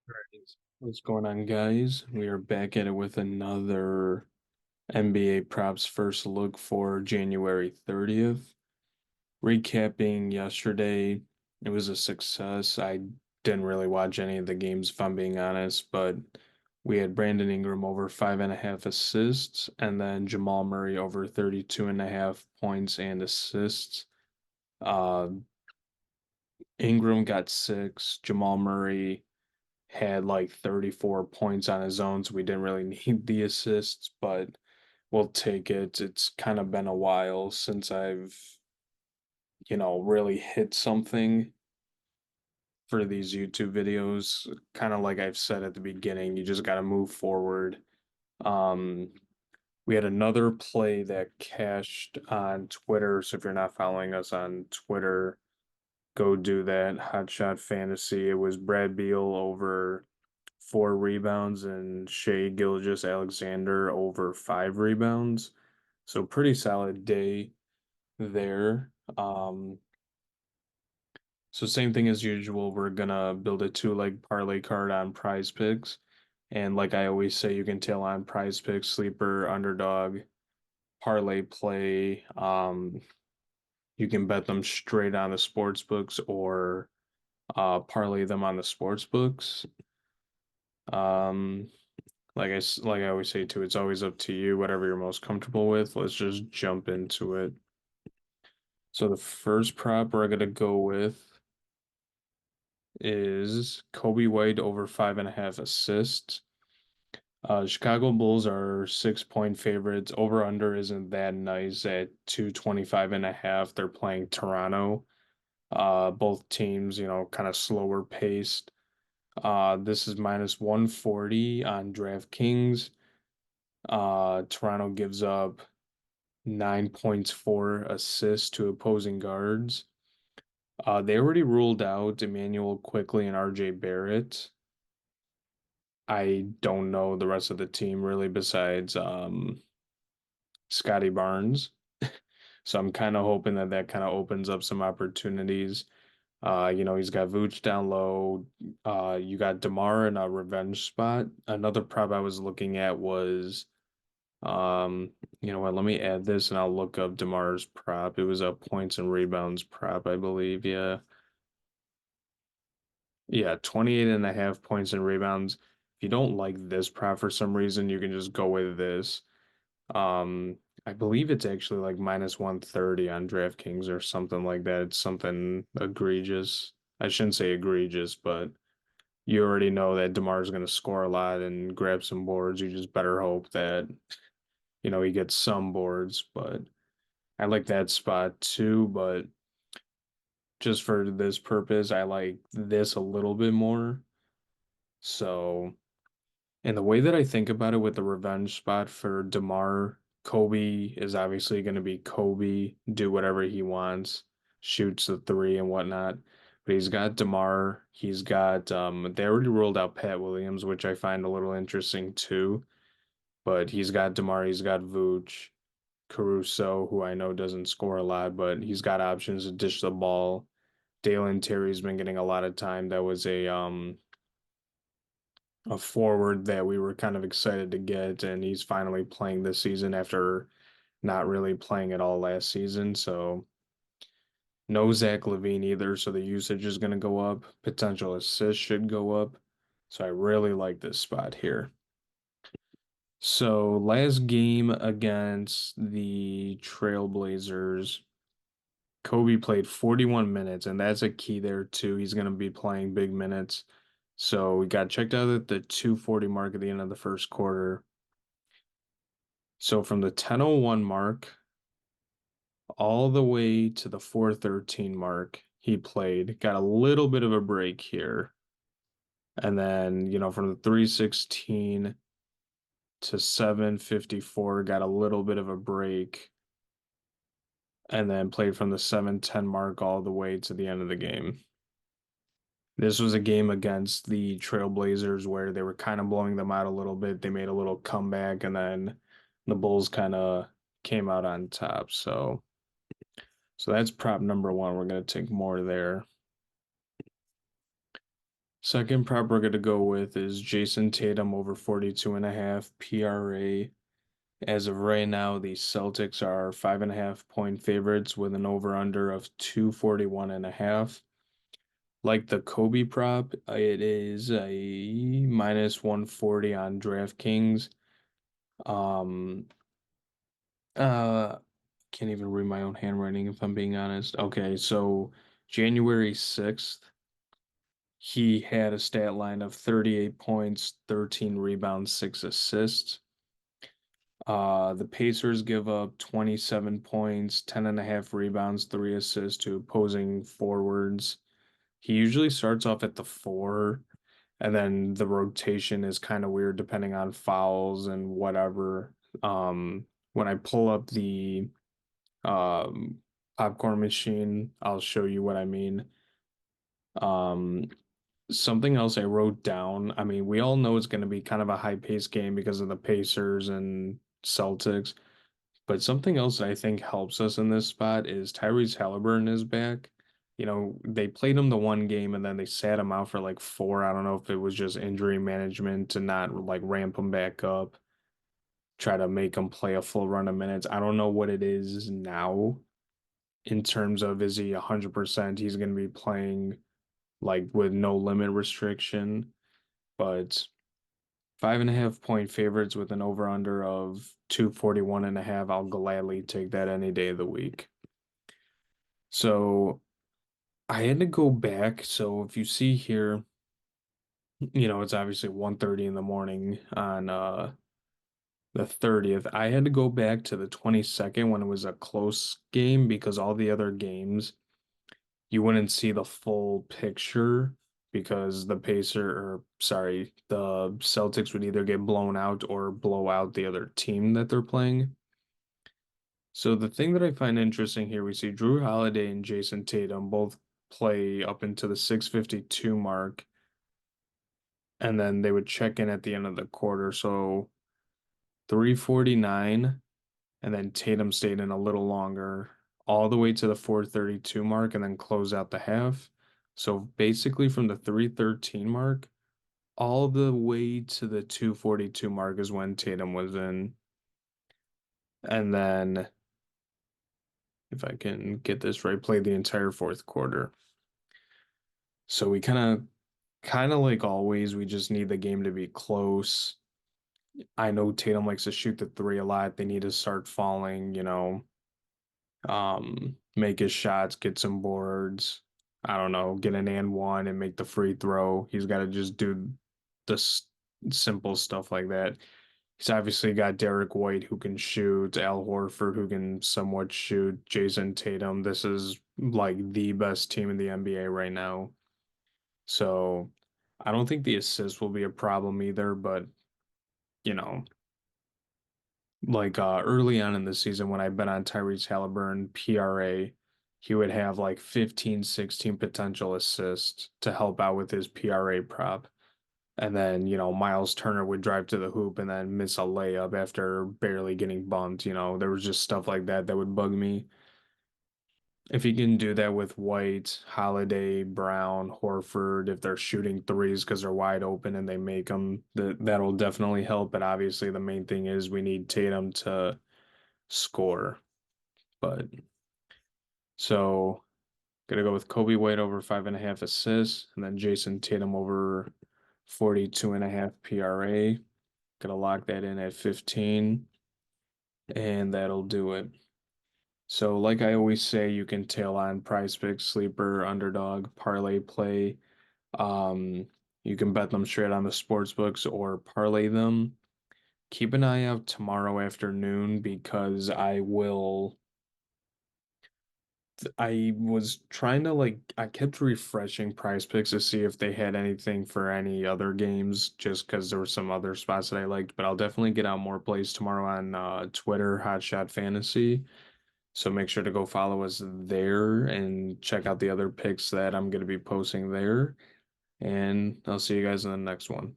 Alright, what's going on, guys? We are back at it with another NBA props first look for January 30th. Recapping yesterday, it was a success. I didn't really watch any of the games, if I'm being honest, but we had Brandon Ingram over 5.5 assists, and then Jamal Murray over 32.5 points and assists. Uh, Ingram got six, Jamal Murray had like 34 points on his own, so we didn't really need the assists, but we'll take it. It's kind of been a while since I've really hit something for these YouTube videos. Kind of like I've said at the beginning, you just got to move forward. Um, we had another play that cashed on Twitter, so if you're not following us on Twitter, go do that. HotshotFantasy. It was Brad Beal over 4 rebounds and Shea Gilgeous-Alexander over 5 rebounds. So pretty solid day there. So same thing as usual. We're gonna build a two-leg parlay card on PrizePicks. And like I always say, you can tail on PrizePicks, sleeper, underdog, ParlayPlay. You can bet them straight on the sports books or parlay them on the sports books. Um, like I always say too, it's always up to you, whatever you're most comfortable with. Let's just jump into it. So the first prop we're gonna go with is Kobe White over 5.5 assists. Chicago Bulls are 6 point favorites. Over under isn't that nice at 225.5. They're playing Toronto. Both teams, kind of slower paced. This is minus 140 on DraftKings. Toronto gives up 9 points for assists to opposing guards. They already ruled out Emmanuel Quickly and RJ Barrett. I don't know the rest of the team really besides Scotty Barnes. So I'm kind of hoping that that kind of opens up some opportunities. He's got Vooch down low. You got DeMar in a revenge spot. Another prop I was looking at was you know what? Let me add this and I'll look up DeMar's prop. It was a points and rebounds prop, I believe. Yeah. Yeah, 28.5 points and rebounds. If you don't like this prop for some reason, you can just go with this. I believe it's actually like minus 130 on DraftKings or something like that. It's something egregious. I shouldn't say egregious, but you already know that DeMar's going to score a lot and grab some boards. You just better hope that, he gets some boards, but I like that spot too, but just for this purpose, I like this a little bit more. So, and the way that I think about it with the revenge spot for DeMar, Kobe is obviously going to be Kobe, do whatever he wants, shoots the three and whatnot. But he's got DeMar, he's got they already rolled out Pat Williams, which I find a little interesting too. But he's got DeMar, he's got Vooch. Caruso, who I know doesn't score a lot, but he's got options to dish the ball. Dalen Terry's been getting a lot of time. That was a forward that we were kind of excited to get, and he's finally playing this season after not really playing at all last season. So no Zach LaVine either, so the usage is going to go up. Potential assists should go up. So I really like this spot here. So last game against the Trailblazers. Kobe played 41 minutes, and that's a key there too. He's going to be playing big minutes. So we got checked out at the 240 mark at the end of the first quarter. So from the 10:01 mark all the way to the 4:13 mark, he played, got a little bit of a break here. And then, from the 3:16 to 7:54, got a little bit of a break. And then played from the 7:10 mark all the way to the end of the game. This was a game against the Trailblazers where they were kind of blowing them out a little bit. They made a little comeback, and then the Bulls kind of came out on top. So that's prop number one. We're going to take more there. Second prop we're going to go with is Jason Tatum over 42.5 PRA. As of right now, the Celtics are 5.5 point favorites with an over-under of 241.5. Like the Kobe prop, it is a minus 140 on DraftKings. Um, uh, can't even read my own handwriting if I'm being honest. Okay, so January 6th, he had a stat line of 38 points, 13 rebounds, 6 assists. The Pacers give up 27 points, 10.5 rebounds, 3 assists to opposing forwards. He usually starts off at the four, and then the rotation is kind of weird depending on fouls and whatever. When I pull up the um, popcorn machine, I'll show you what I mean. Um, Something else I wrote down. I mean, we all know it's going to be kind of a high-paced game because of the Pacers and Celtics. But something else that I think helps us in this spot is Tyrese Halliburton is back. They played him the one game and then they sat him out for like four. I don't know if it was just injury management to not like ramp him back up, try to make him play a full run of minutes. I don't know what it is now in terms of is he 100% he's going to be playing like with no limit restriction, but 5.5 point favorites with an over under of 241.5. I'll gladly take that any day of the week. So I had to go back. So if you see here, it's obviously 1:30 in the morning on the 30th. I had to go back to the 22nd when it was a close game because all the other games you wouldn't see the full picture because the Celtics would either get blown out or blow out the other team that they're playing. So the thing that I find interesting here, we see Drew Holiday and Jason Tatum both play up into the 6:52 mark, and then they would check in at the end of the quarter. So 3:49, and then Tatum stayed in a little longer, all the way to the 4:32 mark, and then close out the half. So basically from the 3:13 mark, all the way to the 2:42 mark is when Tatum was in. And then if I can get this right, played the entire fourth quarter. So we kind of like always, we just need the game to be close. I know Tatum likes to shoot the three a lot. They need to start falling, make his shots, get some boards. I don't know, get an and one and make the free throw. He's got to just do the simple stuff like that. He's obviously got Derek White who can shoot, Al Horford who can somewhat shoot, Jason Tatum. This is like the best team in the NBA right now. So I don't think the assist will be a problem either, but you know, like early on in the season when I bet on Tyrese Halliburton PRA, he would have like 15, 16 potential assists to help out with his PRA prop. And then, Miles Turner would drive to the hoop and then miss a layup after barely getting bumped. There was just stuff like that that would bug me. If he can do that with White, Holiday, Brown, Horford, if they're shooting threes because they're wide open and they make them, that'll definitely help. But obviously, the main thing is we need Tatum to score. But so gonna go with Kobe White over 5.5 assists, and then Jason Tatum over 42.5 PRA. Gonna lock that in at 15, and that'll do it. So, like I always say, you can tail on PrizePicks, sleeper, underdog, parlay play. You can bet them straight on the sports books or parlay them. Keep an eye out tomorrow afternoon because I was trying to I kept refreshing PrizePicks to see if they had anything for any other games just because there were some other spots that I liked, but I'll definitely get out more plays tomorrow on Twitter, HotshotFantasy. So make sure to go follow us there and check out the other picks that I'm going to be posting there. And I'll see you guys in the next one.